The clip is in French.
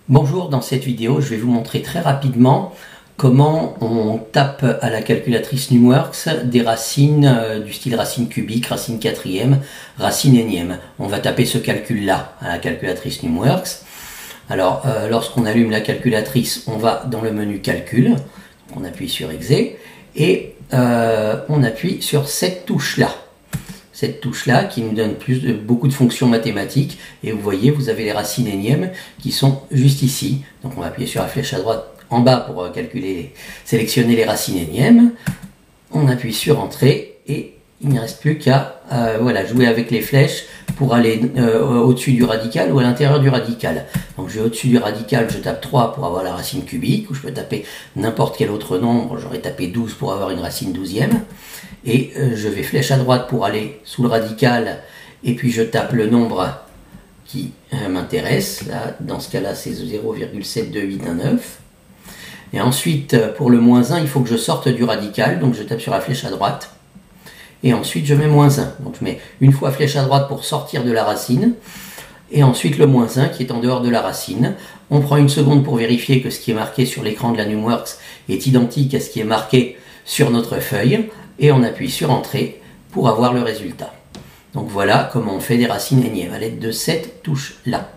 Bonjour, dans cette vidéo, je vais vous montrer très rapidement comment on tape à la calculatrice Numworks des racines du style racine cubique, racine quatrième, racine énième. On va taper ce calcul-là à la calculatrice Numworks. Alors, lorsqu'on allume la calculatrice, on va dans le menu calcul, on appuie sur Exe et on appuie sur cette touche-là. Cette touche-là qui nous donne beaucoup de fonctions mathématiques. Et vous voyez, vous avez les racines énièmes qui sont juste ici. Donc on va appuyer sur la flèche à droite en bas pour sélectionner les racines énièmes. On appuie sur Entrée et il ne reste plus qu'à jouer avec les flèches pour aller au-dessus du radical ou à l'intérieur du radical. Donc je vais au-dessus du radical, je tape 3 pour avoir la racine cubique, ou je peux taper n'importe quel autre nombre, j'aurais tapé 12 pour avoir une racine douzième. Et je vais flèche à droite pour aller sous le radical, et puis je tape le nombre qui m'intéresse. Là, dans ce cas-là, c'est 0,72819. Et ensuite, pour le moins 1, il faut que je sorte du radical, donc je tape sur la flèche à droite. Et ensuite, je mets moins 1. Donc je mets une fois flèche à droite pour sortir de la racine, et ensuite le moins 1 qui est en dehors de la racine. On prend une seconde pour vérifier que ce qui est marqué sur l'écran de la Numworks est identique à ce qui est marqué sur notre feuille. Et on appuie sur Entrée pour avoir le résultat. Donc voilà comment on fait des racines énièmes à l'aide de cette touche-là.